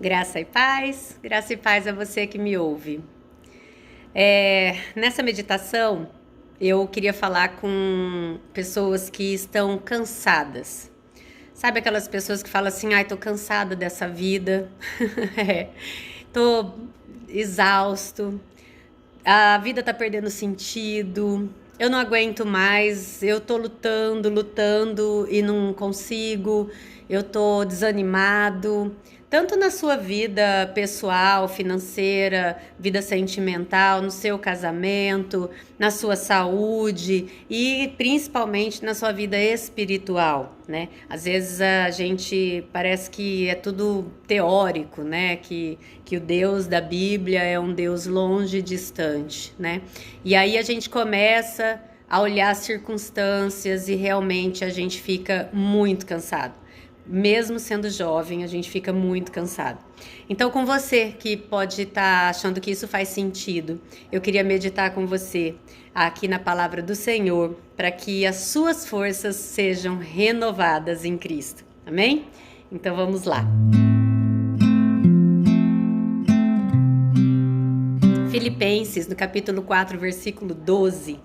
Graça e paz a você que me ouve. Nessa meditação, eu queria falar com pessoas que estão cansadas. Sabe aquelas pessoas que falam assim, ai, tô cansada dessa vida, tô exausto, a vida tá perdendo sentido, eu não aguento mais, eu tô lutando e não consigo, eu tô desanimado, tanto na sua vida pessoal, financeira, vida sentimental, no seu casamento, na sua saúde e principalmente na sua vida espiritual, né? Às vezes a gente parece que é tudo teórico, né? Que o Deus da Bíblia é um Deus longe e distante, né? E aí a gente começa a olhar as circunstâncias e realmente a gente fica muito cansado. Mesmo sendo jovem, a gente fica muito cansado. Então, com você que pode estar achando que isso faz sentido, eu queria meditar com você aqui na palavra do Senhor, para que as suas forças sejam renovadas em Cristo. Amém? Então, vamos lá. Filipenses, no capítulo 4, versículo 12,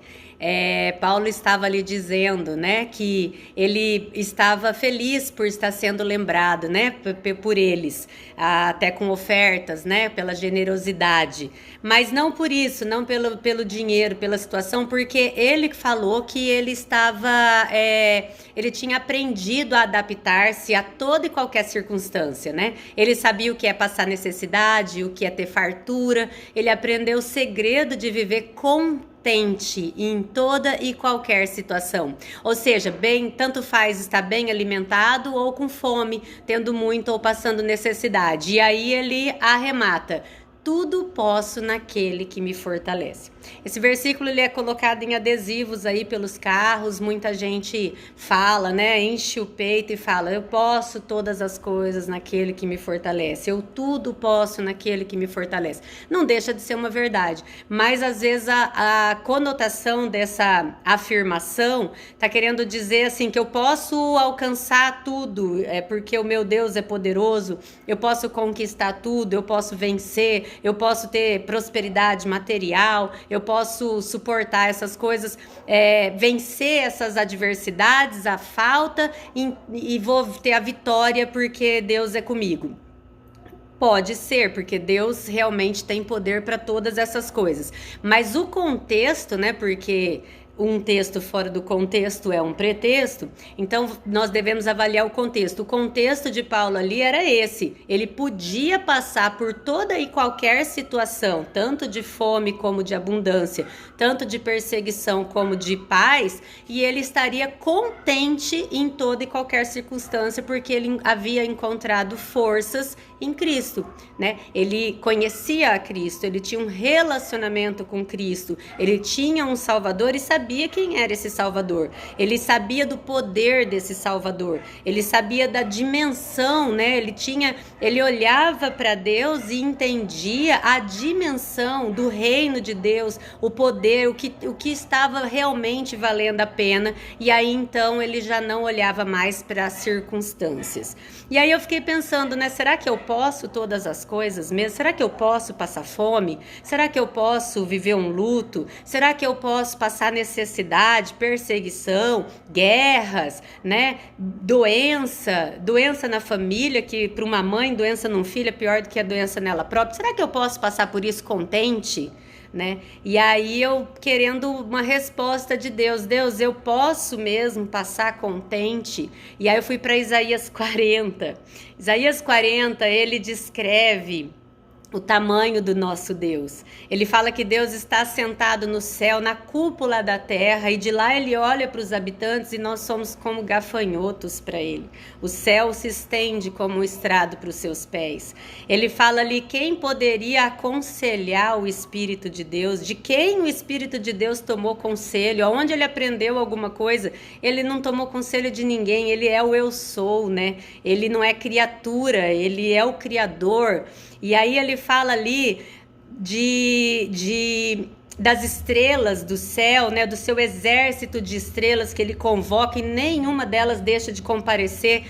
Paulo estava ali dizendo, né, que ele estava feliz por estar sendo lembrado, né, por eles, até com ofertas, né, pela generosidade, mas não por isso, não pelo dinheiro, pela situação, porque ele falou que ele estava, ele tinha aprendido a adaptar-se a toda e qualquer circunstância, né, ele sabia o que é passar necessidade, o que é ter fartura, ele aprendeu o segredo de viver contente em toda e qualquer situação. Ou seja, tanto faz estar bem alimentado ou com fome, tendo muito ou passando necessidade. E aí ele arremata: tudo posso naquele que me fortalece. Esse versículo ele é colocado em adesivos aí pelos carros, muita gente fala, né, enche o peito e fala: eu posso todas as coisas naquele que me fortalece, eu tudo posso naquele que me fortalece. Não deixa de ser uma verdade, mas às vezes a conotação dessa afirmação tá querendo dizer assim, que eu posso alcançar tudo, porque o meu Deus é poderoso, eu posso conquistar tudo, eu posso vencer, eu posso ter prosperidade material, eu posso suportar essas coisas, vencer essas adversidades, a falta, e vou ter a vitória porque Deus é comigo. Pode ser, porque Deus realmente tem poder para todas essas coisas. Mas o contexto, né, porque um texto fora do contexto é um pretexto, então nós devemos avaliar o contexto. O contexto de Paulo ali era esse: ele podia passar por toda e qualquer situação, tanto de fome como de abundância, tanto de perseguição como de paz, e ele estaria contente em toda e qualquer circunstância, porque ele havia encontrado forças em Cristo, né? Ele conhecia a Cristo, ele tinha um relacionamento com Cristo, ele tinha um Salvador e sabia quem era esse Salvador, ele sabia do poder desse Salvador, ele sabia da dimensão, né? Ele olhava para Deus e entendia a dimensão do reino de Deus, o poder, o que estava realmente valendo a pena, e aí então ele já não olhava mais para as circunstâncias. E aí eu fiquei pensando, né? Será que eu posso todas as coisas mesmo? Será que eu posso passar fome? Será que eu posso viver um luto? Será que eu posso passar necessidade, perseguição, guerras, né? Doença na família, que para uma mãe, doença num filho é pior do que a doença nela própria. Será que eu posso passar por isso contente? Né? E aí eu querendo uma resposta de Deus, eu posso mesmo passar contente? E aí eu fui para Isaías 40. Isaías 40, ele descreve o tamanho do nosso Deus. Ele fala que Deus está sentado no céu, na cúpula da terra, e de lá ele olha para os habitantes e nós somos como gafanhotos para ele. O céu se estende como um estrado para os seus pés. Ele fala ali: quem poderia aconselhar o Espírito de Deus? De quem o Espírito de Deus tomou conselho? Aonde ele aprendeu alguma coisa? Ele não tomou conselho de ninguém, ele é o eu sou, né? Ele não é criatura, ele é o Criador. E aí ele fala ali das estrelas do céu, né, do seu exército de estrelas que ele convoca, e nenhuma delas deixa de comparecer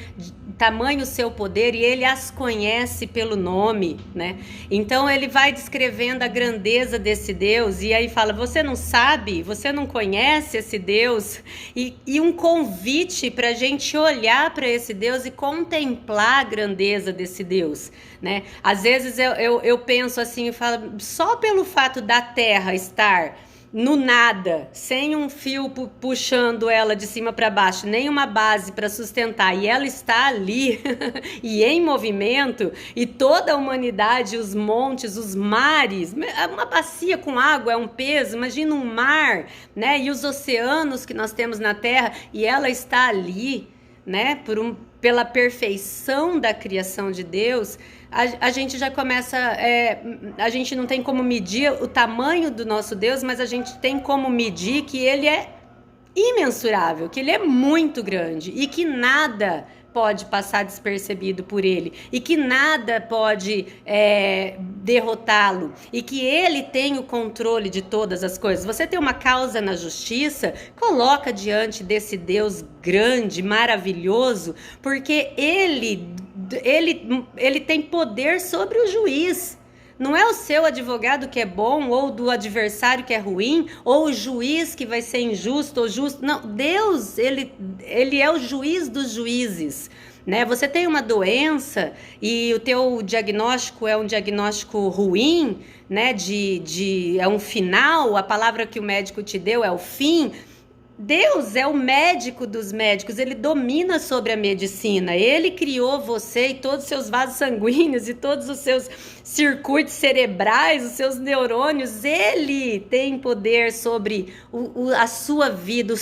tamanho o seu poder, e ele as conhece pelo nome, né? Então ele vai descrevendo a grandeza desse Deus, e aí fala, você não sabe, você não conhece esse Deus? E um convite para a gente olhar para esse Deus e contemplar a grandeza desse Deus, né? Às vezes eu penso assim, e falo, só pelo fato da terra estar no nada, sem um fio puxando ela de cima para baixo, nem uma base para sustentar, e ela está ali e em movimento, e toda a humanidade, os montes, os mares, uma bacia com água é um peso, imagina um mar, né? E os oceanos que nós temos na Terra, e ela está ali, né? Pela perfeição da criação de Deus. A gente já começa, a gente não tem como medir o tamanho do nosso Deus, mas a gente tem como medir que ele é imensurável, que ele é muito grande e que nada pode passar despercebido por ele, e que nada pode derrotá-lo, e que ele tem o controle de todas as coisas. Você tem uma causa na justiça, coloca diante desse Deus grande, maravilhoso, porque ele tem poder sobre o juiz. Não é o seu advogado que é bom, ou do adversário que é ruim, ou o juiz que vai ser injusto ou justo. Não, Deus, ele é o juiz dos juízes, né? Você tem uma doença e o teu diagnóstico é um diagnóstico ruim, né? É um final, a palavra que o médico te deu é o fim. Deus é o médico dos médicos, ele domina sobre a medicina, ele criou você e todos os seus vasos sanguíneos e todos os seus circuitos cerebrais, os seus neurônios, ele tem poder sobre a sua vida,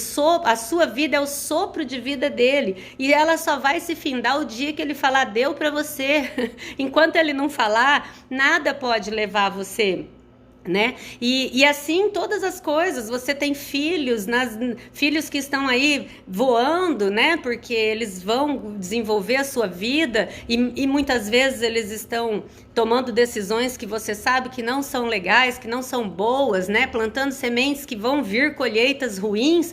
a sua vida é o sopro de vida dele, e ela só vai se findar o dia que ele falar, deu para você. Enquanto ele não falar, nada pode levar você, né? E assim todas as coisas. Você tem filhos, filhos que estão aí voando, né? Porque eles vão desenvolver a sua vida e muitas vezes eles estão tomando decisões que você sabe que não são legais, que não são boas, né? Plantando sementes que vão vir colheitas ruins.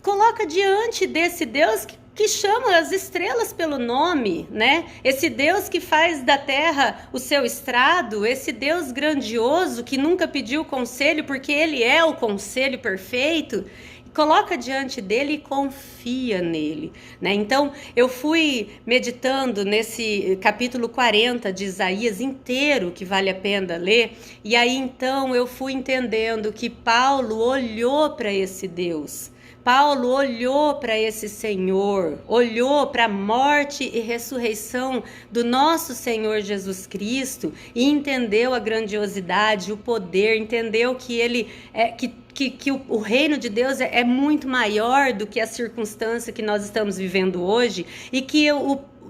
Coloca diante desse Deus que chama as estrelas pelo nome, né? Esse Deus que faz da terra o seu estrado, esse Deus grandioso que nunca pediu conselho porque ele é o conselho perfeito. Coloca diante dele e confia nele, né? Então, eu fui meditando nesse capítulo 40 de Isaías inteiro, que vale a pena ler, e aí então eu fui entendendo que Paulo olhou para esse Deus. Paulo olhou para esse Senhor, olhou para a morte e ressurreição do nosso Senhor Jesus Cristo e entendeu a grandiosidade, o poder, entendeu que ele que o reino de Deus é muito maior do que a circunstância que nós estamos vivendo hoje, e que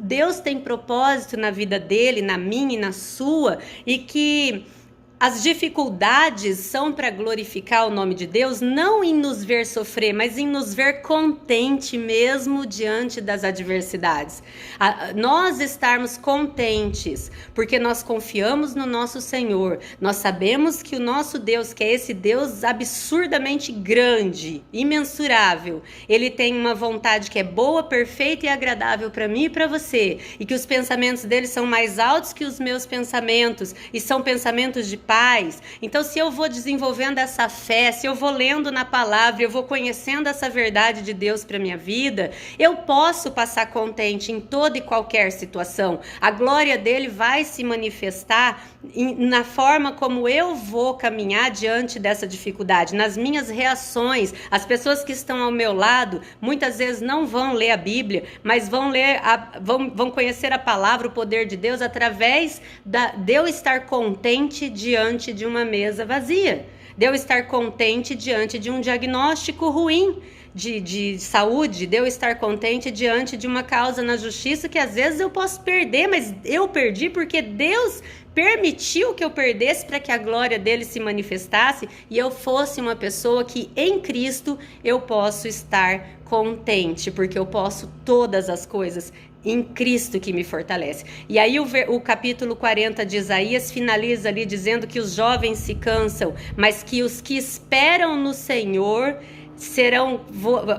Deus tem propósito na vida dele, na minha e na sua, e que as dificuldades são para glorificar o nome de Deus, não em nos ver sofrer, mas em nos ver contente mesmo diante das adversidades. Nós estarmos contentes, porque nós confiamos no nosso Senhor. Nós sabemos que o nosso Deus, que é esse Deus absurdamente grande, imensurável, ele tem uma vontade que é boa, perfeita e agradável para mim e para você, e que os pensamentos dele são mais altos que os meus pensamentos, e são pensamentos de paz. Então, se eu vou desenvolvendo essa fé, se eu vou lendo na palavra, eu vou conhecendo essa verdade de Deus para minha vida, eu posso passar contente em toda e qualquer situação. A glória dele vai se manifestar na forma como eu vou caminhar diante dessa dificuldade, nas minhas reações. As pessoas que estão ao meu lado muitas vezes não vão ler a Bíblia, mas vão vão conhecer a palavra, o poder de Deus, através de eu estar contente diante de uma mesa vazia, de eu estar contente diante de um diagnóstico ruim de saúde, de eu estar contente diante de uma causa na justiça que às vezes eu posso perder, mas eu perdi porque Deus permitiu que eu perdesse para que a glória dele se manifestasse e eu fosse uma pessoa que em Cristo eu posso estar contente, porque eu posso todas as coisas em Cristo que me fortalece. E aí o capítulo 40 de Isaías finaliza ali dizendo que os jovens se cansam, mas que os que esperam no Senhor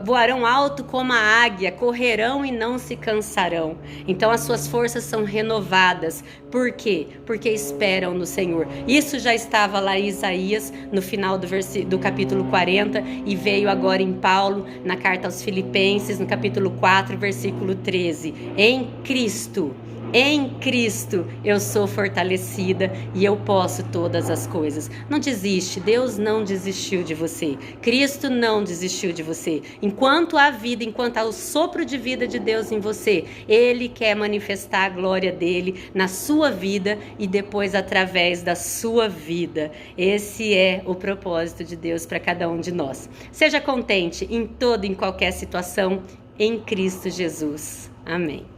voarão alto como a águia, correrão e não se cansarão. Então as suas forças são renovadas. Por quê? Porque esperam no Senhor. Isso já estava lá em Isaías, no final do capítulo 40, e veio agora em Paulo, na carta aos Filipenses, no capítulo 4, versículo 13. Em Cristo eu sou fortalecida e eu posso todas as coisas. Não desiste, Deus não desistiu de você. Cristo não desistiu de você. Enquanto há vida, enquanto há o sopro de vida de Deus em você, Ele quer manifestar a glória dele na sua vida e depois através da sua vida. Esse é o propósito de Deus para cada um de nós. Seja contente em toda e em qualquer situação em Cristo Jesus. Amém.